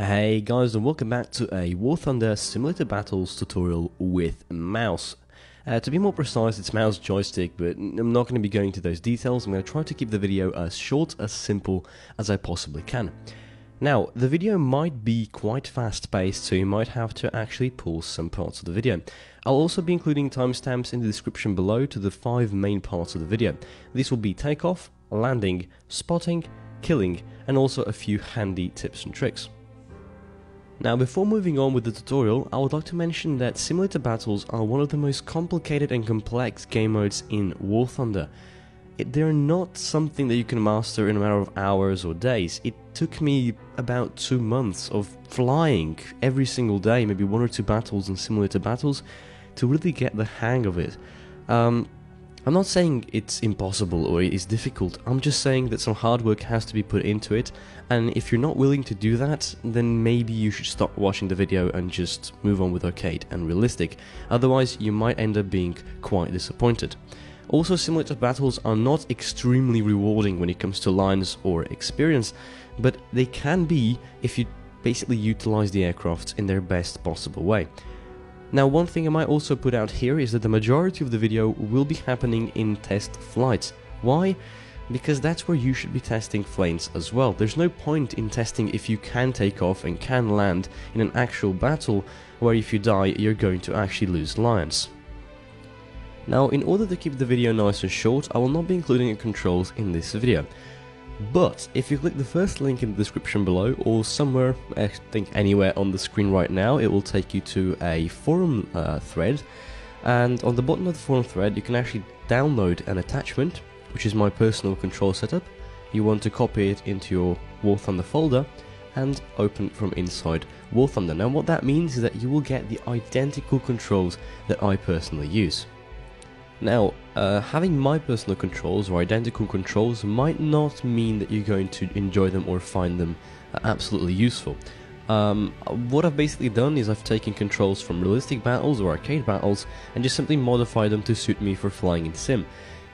Hey guys, and welcome back to a War Thunder Simulator Battles tutorial with mouse. To be more precise, it's mouse joystick, but I'm not going to be going into those details. I'm going to try to keep the video as short, as simple as I possibly can. Now, the video might be quite fast-paced, so you might have to actually pause some parts of the video. I'll also be including timestamps in the description below to the 5 main parts of the video. This will be takeoff, landing, spotting, killing, and also a few handy tips and tricks. Now, before moving on with the tutorial, I would like to mention that simulator battles are one of the most complicated and complex game modes in War Thunder. They're not something that you can master in a matter of hours or days. It took me about 2 months of flying every single day, maybe 1 or 2 battles and simulator battles, to really get the hang of it. I'm not saying it's impossible or it's difficult, I'm just saying that some hard work has to be put into it, and if you're not willing to do that, then maybe you should stop watching the video and just move on with arcade and realistic, otherwise you might end up being quite disappointed. Also, simulator battles are not extremely rewarding when it comes to lines or experience, but they can be if you basically utilize the aircraft in their best possible way. Now, one thing I might also put out here is that the majority of the video will be happening in test flights. Why? Because that's where you should be testing planes as well. There's no point in testing if you can take off and can land in an actual battle, where if you die you're going to actually lose lions. Now, in order to keep the video nice and short, I will not be including the controls in this video. But if you click the first link in the description below, or somewhere, I think anywhere on the screen right now, it will take you to a forum thread, and on the bottom of the forum thread you can actually download an attachment, which is my personal control setup. You want to copy it into your War Thunder folder and open it from inside War Thunder. Now, what that means is that you will get the identical controls that I personally use. Now, having my personal controls or identical controls might not mean that you're going to enjoy them or find them absolutely useful. What I've basically done is I've taken controls from realistic battles or arcade battles and just simply modified them to suit me for flying in sim.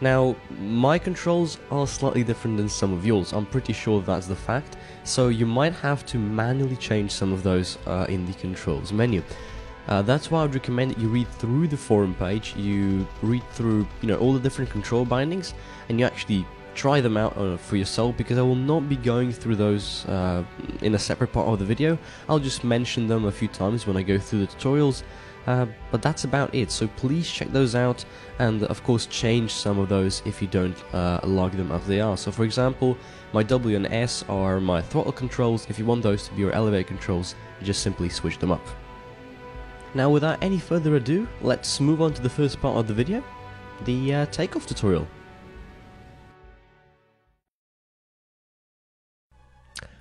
Now, my controls are slightly different than some of yours, I'm pretty sure that's the fact, so you might have to manually change some of those in the controls menu. That's why I would recommend that you read through the forum page, you read through all the different control bindings, and you actually try them out for yourself, because I will not be going through those in a separate part of the video. I'll just mention them a few times when I go through the tutorials, but that's about it, so please check those out, and of course change some of those if you don't like them as they are. So for example, my W and S are my throttle controls. If you want those to be your elevator controls, you just simply switch them up. Now, without any further ado, let's move on to the first part of the video, the takeoff tutorial.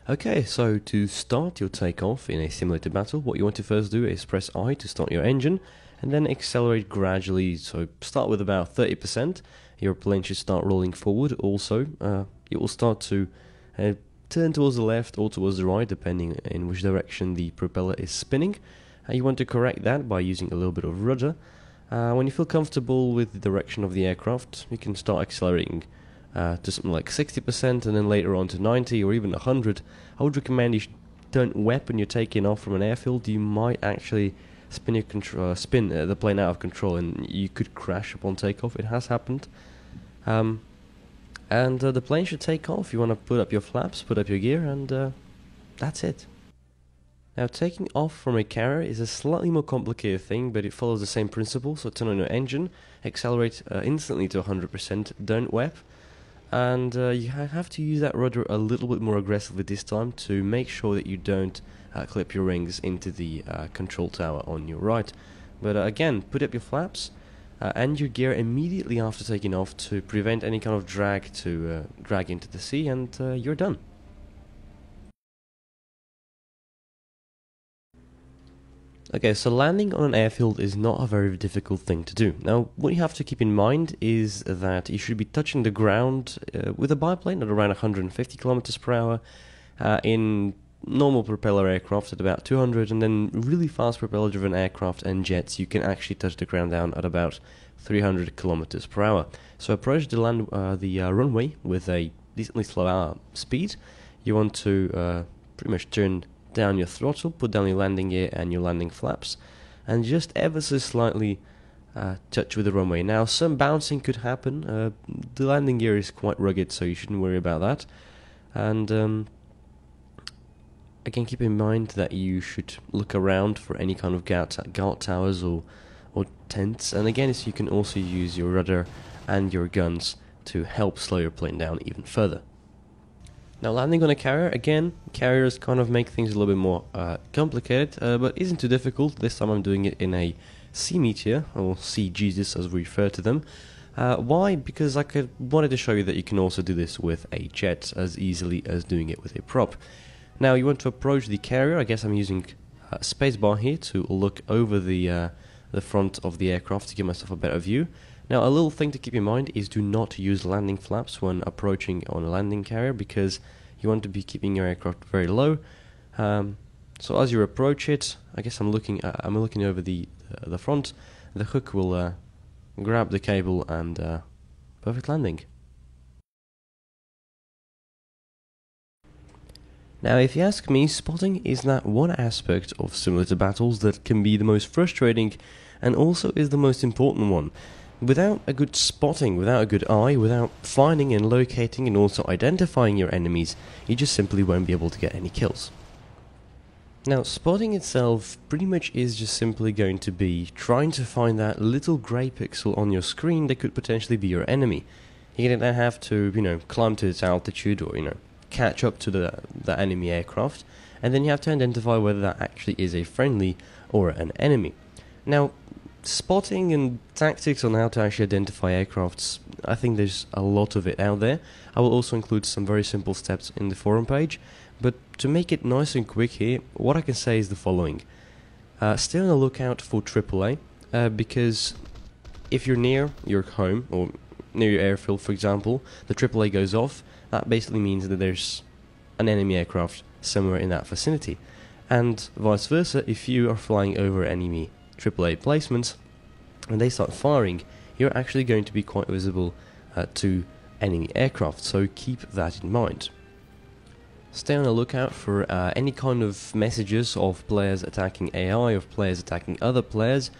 Okay, so to start your takeoff in a simulator battle, what you want to first do is press I to start your engine, and then accelerate gradually. So start with about 30%, your plane should start rolling forward. Also, it will start to turn towards the left or towards the right, depending in which direction the propeller is spinning. You want to correct that by using a little bit of rudder. When you feel comfortable with the direction of the aircraft, you can start accelerating to something like 60%, and then later on to 90 or even 100. I would recommend you don't wep when you're taking off from an airfield. You might actually spin the plane out of control, and you could crash upon takeoff. It has happened. And the plane should take off. You want to put up your flaps, put up your gear, and that's it. Now, taking off from a carrier is a slightly more complicated thing, but it follows the same principle. So turn on your engine, accelerate instantly to 100%, don't wep, and you have to use that rudder a little bit more aggressively this time to make sure that you don't clip your rings into the control tower on your right. But again, put up your flaps and your gear immediately after taking off to prevent any kind of drag to drag into the sea, and you're done. Okay, so landing on an airfield is not a very difficult thing to do. Now, what you have to keep in mind is that you should be touching the ground with a biplane at around 150 kilometers per hour, in normal propeller aircraft at about 200, and then really fast propeller-driven aircraft and jets, you can actually touch the ground down at about 300 kilometers per hour. So approach the runway with a decently slow speed. You want to pretty much turn down your throttle, put down your landing gear and your landing flaps, and just ever so slightly touch with the runway. Now, some bouncing could happen. The landing gear is quite rugged, so you shouldn't worry about that. And again, keep in mind that you should look around for any kind of guard towers or tents. And again, you can also use your rudder and your guns to help slow your plane down even further. Now, landing on a carrier, again, carriers kind of make things a little bit more complicated, but isn't too difficult. This time I'm doing it in a Sea Meteor, or Sea Jesus as we refer to them. Why? Because I wanted to show you that you can also do this with a jet as easily as doing it with a prop. Now, you want to approach the carrier. I guess I'm using spacebar here to look over the front of the aircraft to give myself a better view. Now, a little thing to keep in mind is do not use landing flaps when approaching on a landing carrier, because you want to be keeping your aircraft very low. So as you approach it, I guess I'm looking over the front. The hook will grab the cable and perfect landing. Now, if you ask me, spotting is that one aspect of simulator battles that can be the most frustrating and also is the most important one. Without a good spotting, without a good eye, without finding and locating and also identifying your enemies, you just simply won't be able to get any kills. Now, spotting itself pretty much is just simply going to be trying to find that little grey pixel on your screen that could potentially be your enemy. You're going to then have to, climb to its altitude or, catch up to the enemy aircraft, and then you have to identify whether that actually is a friendly or an enemy. Now, spotting and tactics on how to actually identify aircrafts, I think there's a lot of it out there. I will also include some very simple steps in the forum page, but to make it nice and quick here, what I can say is the following. Stay on the lookout for AAA, because if you're near your home or near your airfield, for example, the AAA goes off. That basically means that there's an enemy aircraft somewhere in that vicinity. And vice versa, if you are flying over enemy AAA placements and they start firing, you're actually going to be quite visible to enemy aircraft, so keep that in mind. Stay on the lookout for any kind of messages of players attacking AI, of players attacking other players,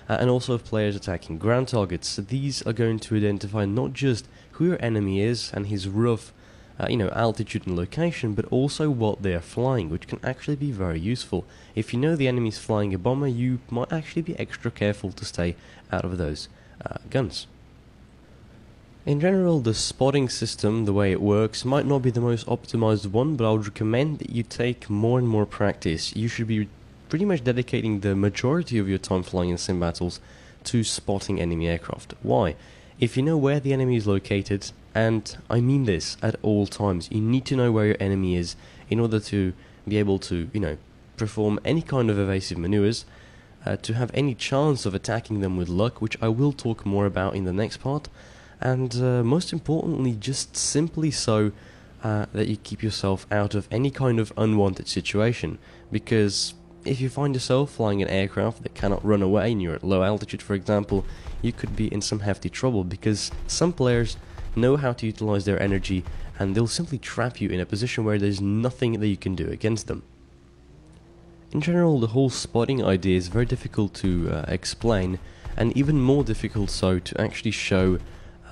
and also of players attacking ground targets. These are going to identify not just who your enemy is and his rough altitude and location, but also what they are flying, which can actually be very useful. If you know the enemy is flying a bomber, you might actually be extra careful to stay out of those guns. In general, the spotting system, the way it works, might not be the most optimized one, but I would recommend that you take more and more practice. You should be pretty much dedicating the majority of your time flying in sim battles to spotting enemy aircraft. Why? If you know where the enemy is located, and I mean this at all times, you need to know where your enemy is in order to be able to, perform any kind of evasive maneuvers, to have any chance of attacking them with luck, which I will talk more about in the next part, and most importantly, just simply so that you keep yourself out of any kind of unwanted situation, because if you find yourself flying an aircraft that cannot run away and you're at low altitude, for example, you could be in some hefty trouble, because some players know how to utilize their energy and they'll simply trap you in a position where there's nothing that you can do against them. In general, the whole spotting idea is very difficult to explain, and even more difficult so to actually show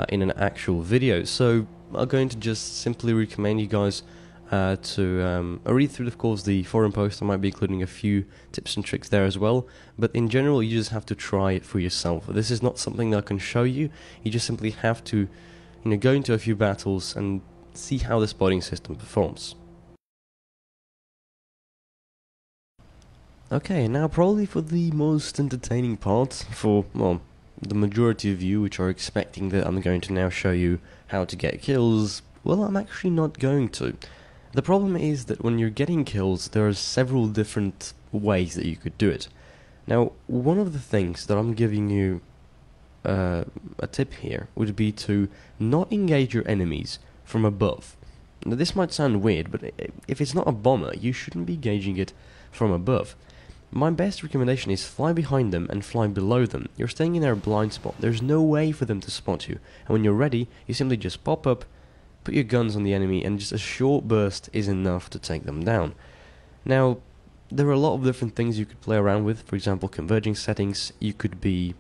in an actual video, so I'm going to just simply recommend you guys to read through, of course, the forum post. I might be including a few tips and tricks there as well, but in general you just have to try it for yourself. This is not something that I can show you. You just simply have to go into a few battles and see how the spotting system performs. Okay, now probably for the most entertaining part, for, well, the majority of you which are expecting that I'm going to now show you how to get kills, well, I'm actually not going to. The problem is that when you're getting kills, there are several different ways that you could do it. Now, one of the things that I'm giving you a tip here would be to not engage your enemies from above. Now, this might sound weird, but if it's not a bomber, you shouldn't be engaging it from above. My best recommendation is fly behind them and fly below them. You're staying in their blind spot. There's no way for them to spot you. And when you're ready, you simply just pop up, put your guns on the enemy, and just a short burst is enough to take them down. Now, there are a lot of different things you could play around with. For example, converging settings. You could be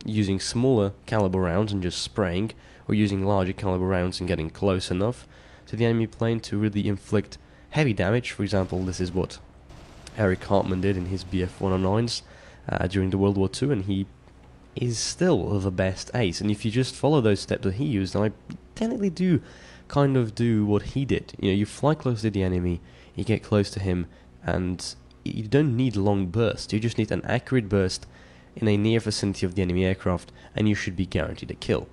using smaller caliber rounds and just spraying, or using larger caliber rounds and getting close enough to the enemy plane to really inflict heavy damage. For example, this is what Eric Hartmann did in his BF-109s during the World War II, and he is still the best ace. And if you just follow those steps that he used, and I technically do kind of do what he did. You know, you fly close to the enemy, you get close to him, and you don't need long bursts. You just need an accurate burst in a near vicinity of the enemy aircraft, and you should be guaranteed a kill.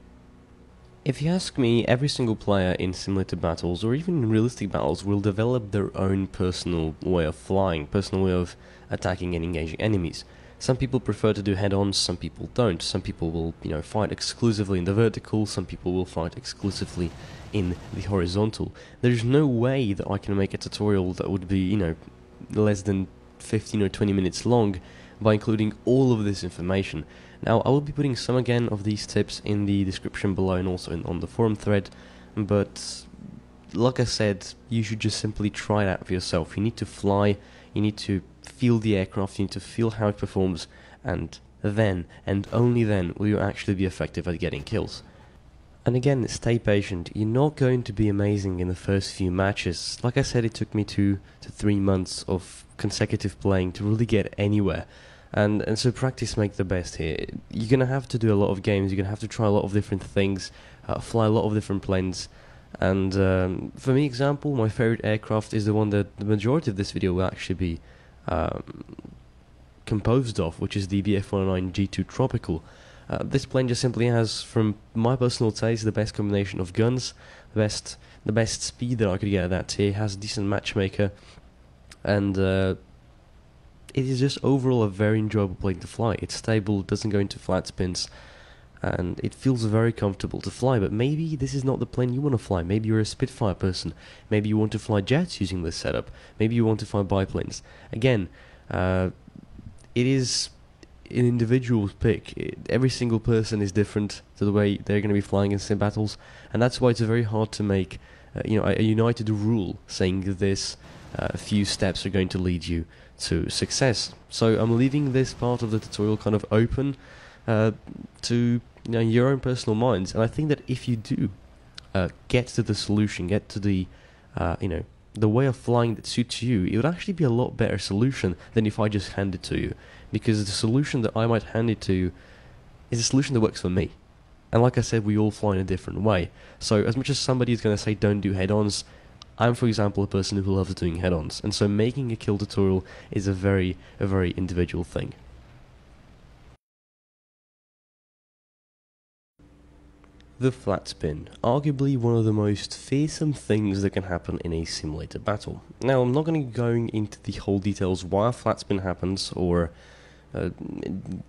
If you ask me, every single player in simulator battles, or even in realistic battles, will develop their own personal way of flying, personal way of attacking and engaging enemies. Some people prefer to do head-ons, some people don't. Some people will, fight exclusively in the vertical, some people will fight exclusively in the horizontal. There's no way that I can make a tutorial that would be, less than 15 or 20 minutes long by including all of this information. Now, I will be putting some again of these tips in the description below and also on the forum thread, but like I said, you should just simply try it out for yourself. You need to fly, you need to feel the aircraft, you need to feel how it performs, and then, and only then, will you actually be effective at getting kills. And again, stay patient. You're not going to be amazing in the first few matches. Like I said, it took me 2 to 3 months of consecutive playing to really get anywhere. And so practice makes the best here. You're going to have to do a lot of games, you're going to have to try a lot of different things, fly a lot of different planes. And for me, example, my favorite aircraft is the one that the majority of this video will actually be composed of, which is the BF-109 G2 Tropical. This plane just simply has, from my personal taste, the best combination of guns, the best speed that I could get at that tier, has a decent matchmaker, and it is just overall a very enjoyable plane to fly. It's stable, it doesn't go into flat spins, and it feels very comfortable to fly. But maybe this is not the plane you want to fly. Maybe you're a Spitfire person. Maybe you want to fly jets using this setup. Maybe you want to fly biplanes. Again, it is an individual pick. Every single person is different to the way they're going to be flying in sim battles, and that's why it's very hard to make a united rule saying this few steps are going to lead you to success. So I'm leaving this part of the tutorial kind of open to your own personal minds, and I think that if you do get to the solution, get to the the way of flying that suits you, it would actually be a lot better solution than if I just hand it to you, because the solution that I might hand it to you is a solution that works for me. And like I said, we all fly in a different way. So as much as somebody is going to say don't do head-ons, I'm, for example, a person who loves doing head-ons, and so making a kill tutorial is a very individual thing. The flat spin, arguably one of the most fearsome things that can happen in a simulator battle. Now, I'm not going to be going into the whole details why a flat spin happens or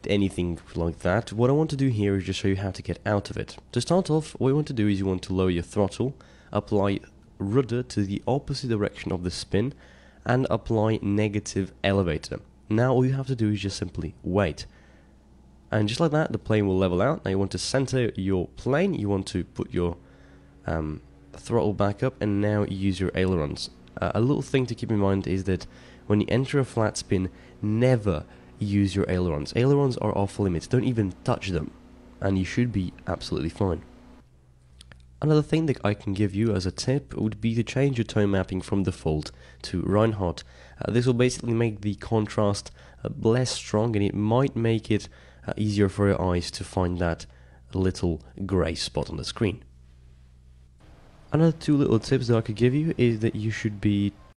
anything like that. What I want to do here is just show you how to get out of it. To start off, what you want to do is you want to lower your throttle, apply rudder to the opposite direction of the spin, and apply negative elevator. Now all you have to do is just simply wait. And just like that, the plane will level out. Now you want to center your plane, you want to put your throttle back up, and now use your ailerons. A little thing to keep in mind is that when you enter a flat spin, never use your ailerons. Ailerons are off limits, don't even touch them, and you should be absolutely fine. Another thing that I can give you as a tip would be to change your tone mapping from default to Reinhardt. This will basically make the contrast less strong, and it might make it easier for your eyes to find that little grey spot on the screen. Another 2 little tips that I could give you is that you should be